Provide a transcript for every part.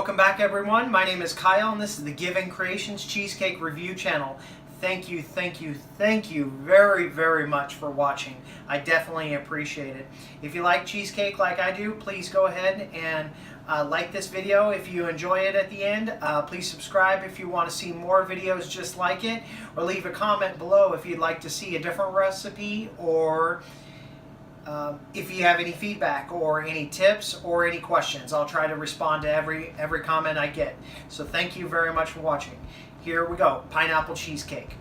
Welcome back, everyone. My name is Kyle, and this is the Given Creations Cheesecake Review channel. Thank you very, very much for watching. I definitely appreciate it. If you like cheesecake like I do, please go ahead and like this video. If you enjoy it at the end, please subscribe if you want to see more videos just like it, or leave a comment below if you'd like to see a different recipe, or if you have any feedback or any tips or any questions. I'll try to respond to every comment I get. So thank you very much for watching. Here we go, pineapple cheesecake.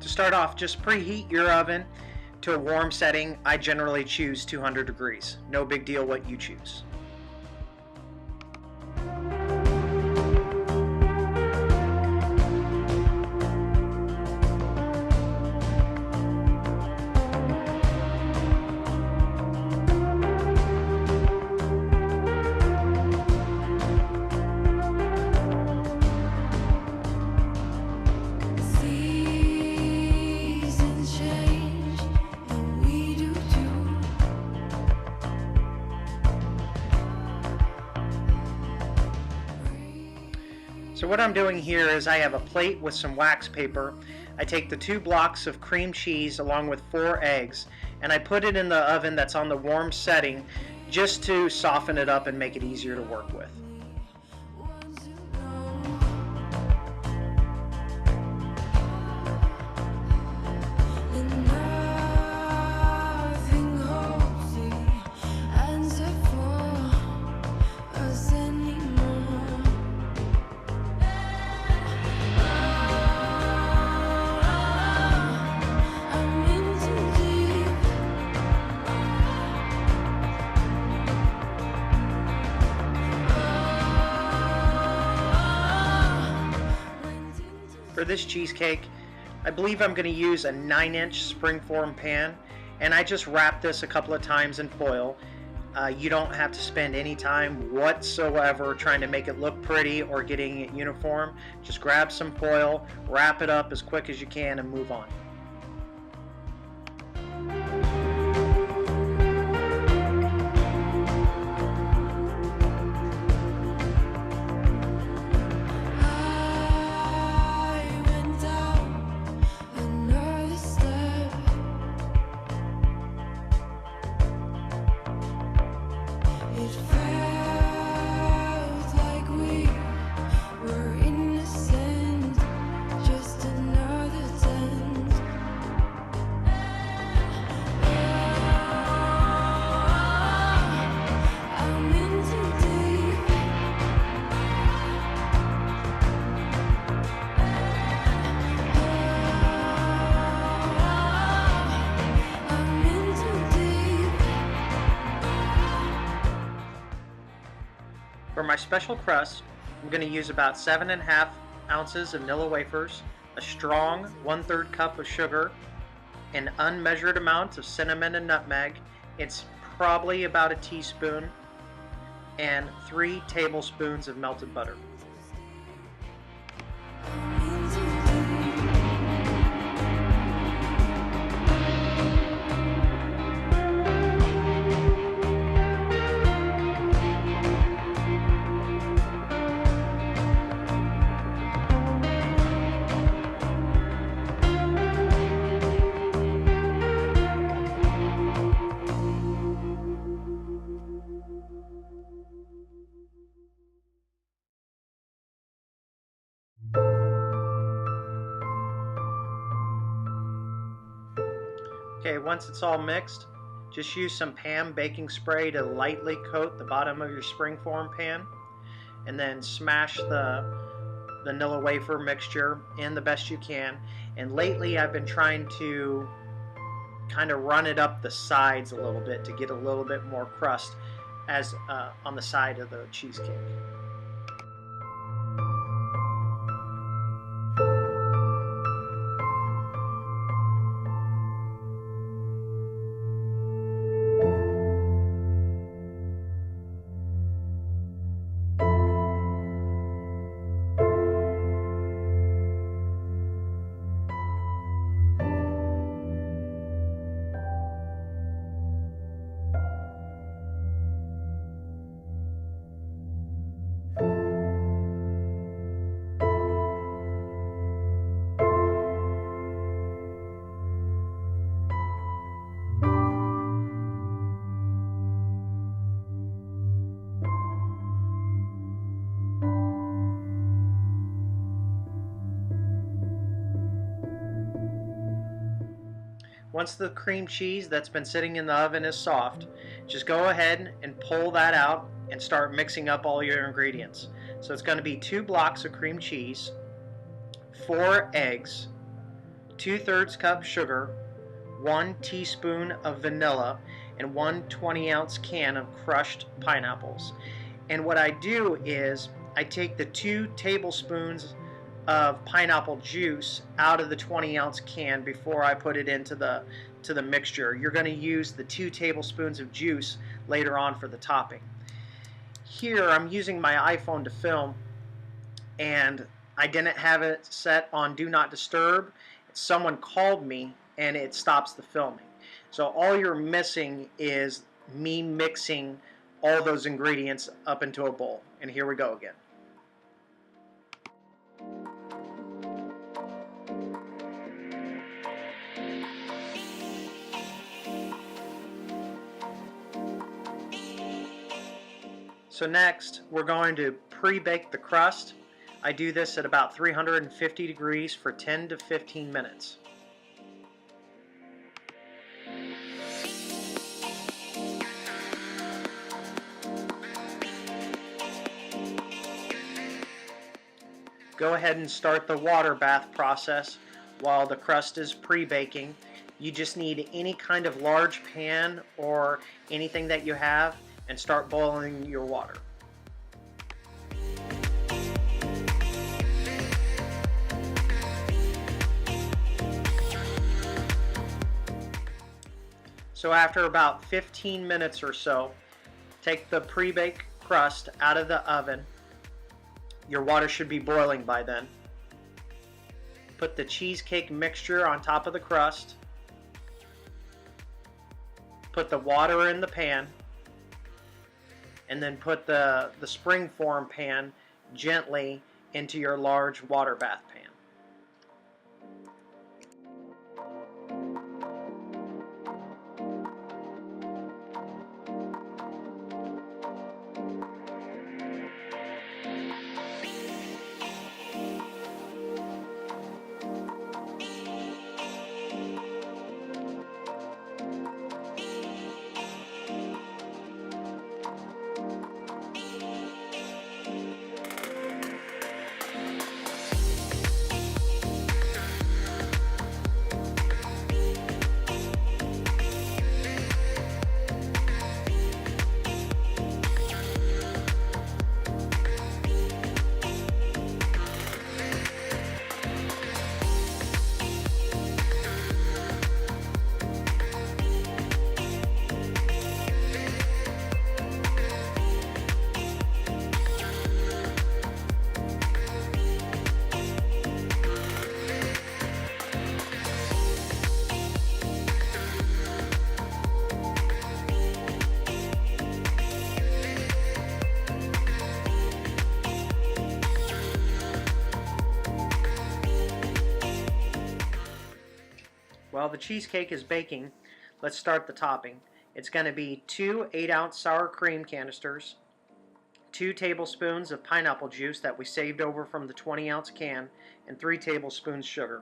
To start off, just preheat your oven to a warm setting. I generally choose 200 degrees. No big deal what you choose. So what I'm doing here is I have a plate with some wax paper. I take the 2 blocks of cream cheese along with 4 eggs, and I put it in the oven that's on the warm setting just to soften it up and make it easier to work with. For this cheesecake, I believe I'm going to use a 9-inch springform pan, and I just wrap this a couple of times in foil. You don't have to spend any time whatsoever trying to make it look pretty or getting it uniform. Just grab some foil, wrap it up as quick as you can, and move on. For my special crust, I'm going to use about 7½ ounces of vanilla wafers, a strong 1/3 cup of sugar, an unmeasured amount of cinnamon and nutmeg, it's probably about a teaspoon, and 3 tablespoons of melted butter. Okay, once it's all mixed, just use some Pam baking spray to lightly coat the bottom of your springform pan, and then smash the vanilla wafer mixture in the best you can. And lately I've been trying to kind of run it up the sides a little bit to get a little bit more crust as on the side of the cheesecake. Once the cream cheese that's been sitting in the oven is soft, just go ahead and pull that out and start mixing up all your ingredients. So it's going to be 2 blocks of cream cheese, 4 eggs, 2/3 cup sugar, 1 teaspoon of vanilla, and 1 20-ounce can of crushed pineapples. And what I do is I take the 2 tablespoons of pineapple juice out of the 20-ounce can before I put it into the mixture. You're going to use the 2 tablespoons of juice later on for the topping. Here I'm using my iPhone to film, and I didn't have it set on Do Not Disturb. Someone called me and it stops the filming. So all you're missing is me mixing all those ingredients up into a bowl. And here we go again. So next, we're going to pre-bake the crust. I do this at about 350 degrees for 10 to 15 minutes. Go ahead and start the water bath process while the crust is pre-baking. You just need any kind of large pan or anything that you have, and start boiling your water. So after about 15 minutes or so, take the pre-baked crust out of the oven. Your water should be boiling by then. Put the cheesecake mixture on top of the crust. Put the water in the pan, and then put the springform pan gently into your large water bath pan. While the cheesecake is baking, let's start the topping. It's going to be 2 8-ounce sour cream canisters, 2 tablespoons of pineapple juice that we saved over from the 20-ounce can, and 3 tablespoons sugar.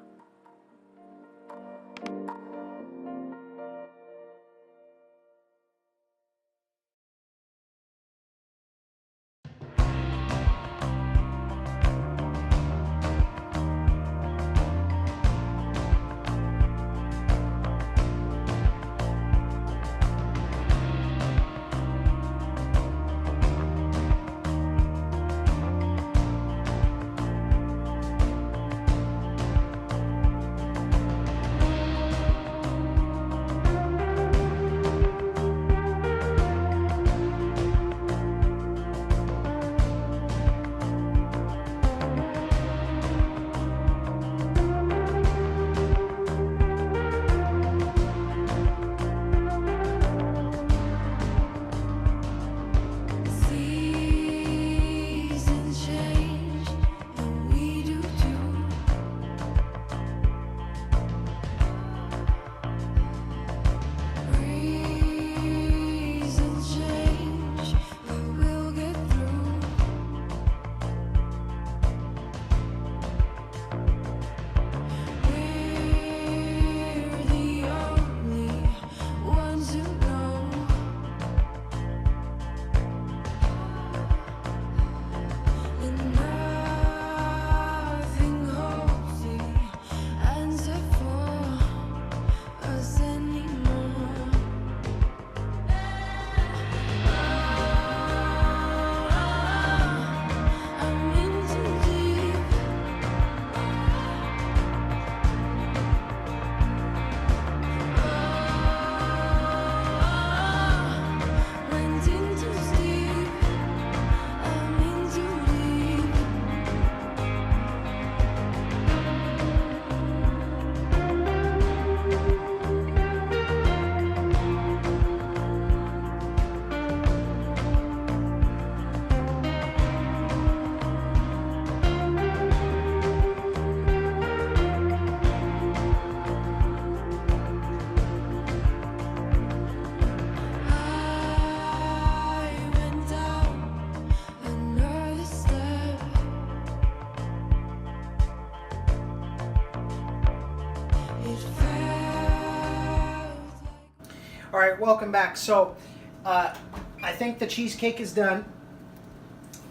All right, welcome back. So I think the cheesecake is done.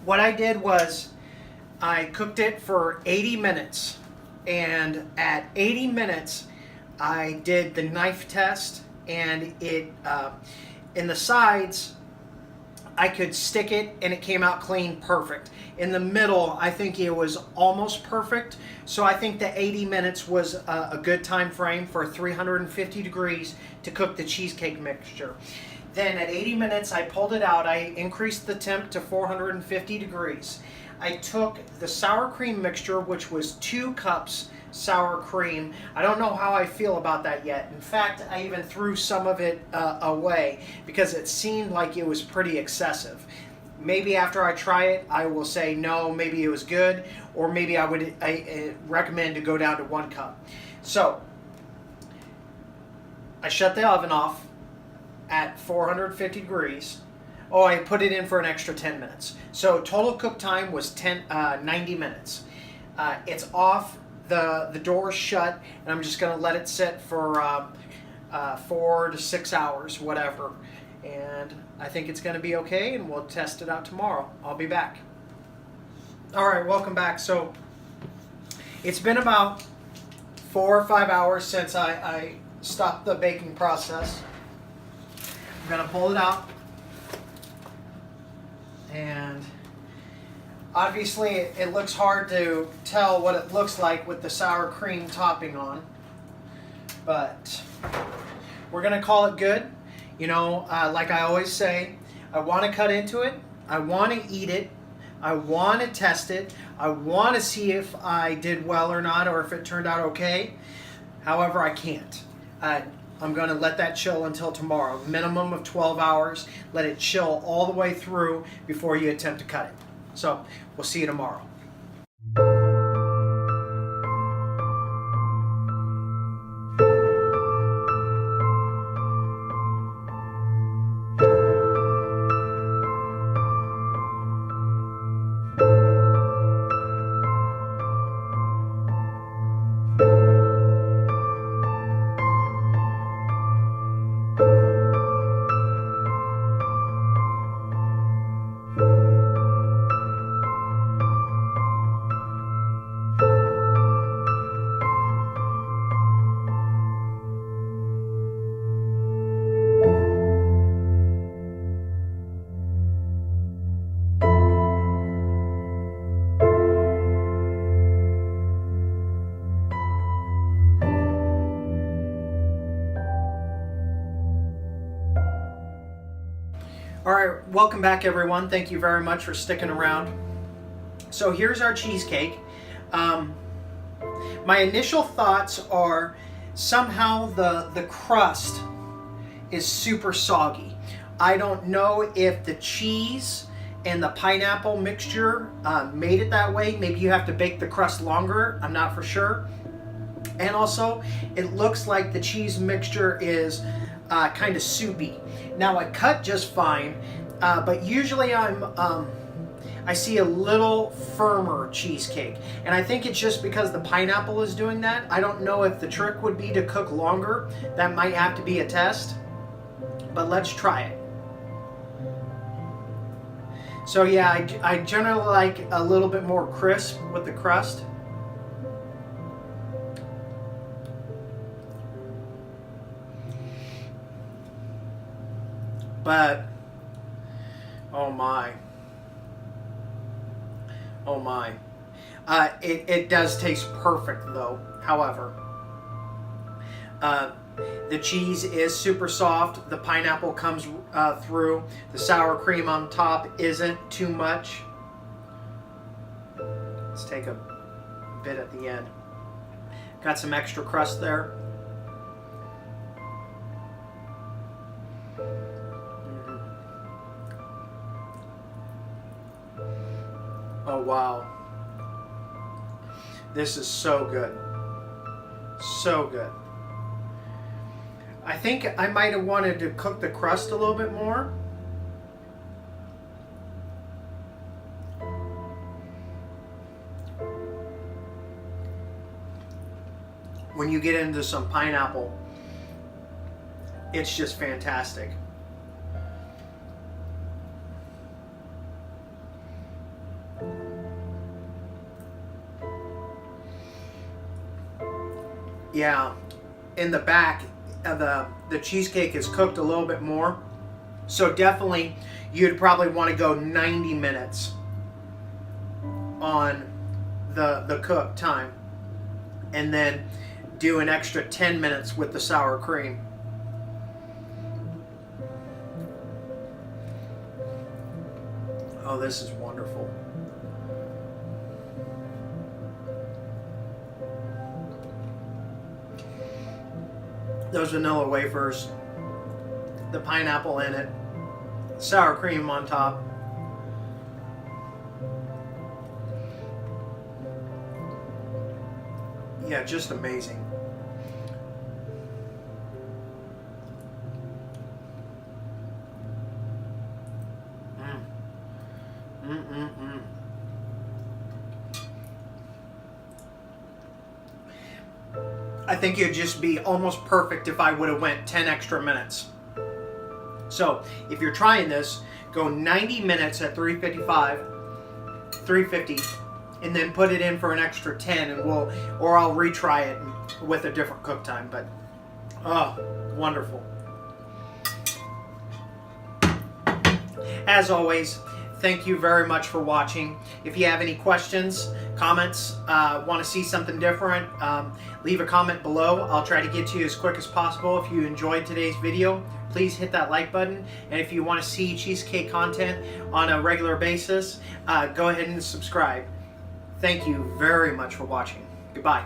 What I did was I cooked it for 80 minutes. And at 80 minutes, I did the knife test, and it in the sides, I could stick it and it came out clean, perfect. In the middle, I think it was almost perfect. So I think the 80 minutes was a good time frame for 350 degrees to cook the cheesecake mixture. Then at 80 minutes, I pulled it out. I increased the temp to 450 degrees. I took the sour cream mixture, which was 2 cups sour cream. I don't know how I feel about that yet. In fact, I even threw some of it away because it seemed like it was pretty excessive. Maybe after I try it, I will say no, maybe it was good, or maybe I would recommend to go down to 1 cup. So I shut the oven off at 450 degrees. Oh, I put it in for an extra 10 minutes. So total cook time was 90 minutes. It's off. The door's shut, and I'm just going to let it sit for 4 to 6 hours, whatever. And I think it's going to be okay, and we'll test it out tomorrow. I'll be back. All right, welcome back. So it's been about 4 or 5 hours since I stopped the baking process. I'm going to pull it out. And obviously, it looks hard to tell what it looks like with the sour cream topping on, but we're going to call it good. You know, like I always say, I want to cut into it. I want to eat it. I want to test it. I want to see if I did well or not, or if it turned out okay. However, I can't. I'm going to let that chill until tomorrow. Minimum of 12 hours. Let it chill all the way through before you attempt to cut it. So we'll see you tomorrow. All right, welcome back everyone. Thank you very much for sticking around. So here's our cheesecake. My initial thoughts are somehow the crust is super soggy. I don't know if the cheese and the pineapple mixture made it that way. Maybe you have to bake the crust longer. I'm not for sure. And also, it looks like the cheese mixture is kind of soupy. Now, I cut just fine, but usually I see a little firmer cheesecake, and I think it's just because the pineapple is doing that. I don't know if the trick would be to cook longer. That might have to be a test, but let's try it. So yeah, I generally like a little bit more crisp with the crust. But, oh my. Oh my. It does taste perfect though, however. The cheese is super soft. The pineapple comes through. The sour cream on top isn't too much. Let's take a bit at the end. Got some extra crust there. Oh wow. This is so good. So good. I think I might have wanted to cook the crust a little bit more. When you get into some pineapple, It's just fantastic. Yeah, in the back, the cheesecake is cooked a little bit more. So definitely, you'd probably want to go 90 minutes on the cook time, and then do an extra 10 minutes with the sour cream. Oh, this is wonderful. Those vanilla wafers, the pineapple in it, sour cream on top. Yeah, just amazing. I think it'd just be almost perfect if I would have went 10 extra minutes. So if you're trying this, go 90 minutes at 350, and then put it in for an extra 10, and I'll retry it with a different cook time. But oh, wonderful. As always, thank you very much for watching. If you have any questions, comments, want to see something different, leave a comment below. I'll try to get to you as quick as possible. If you enjoyed today's video, please hit that like button. And if you want to see cheesecake content on a regular basis, go ahead and subscribe. Thank you very much for watching. Goodbye.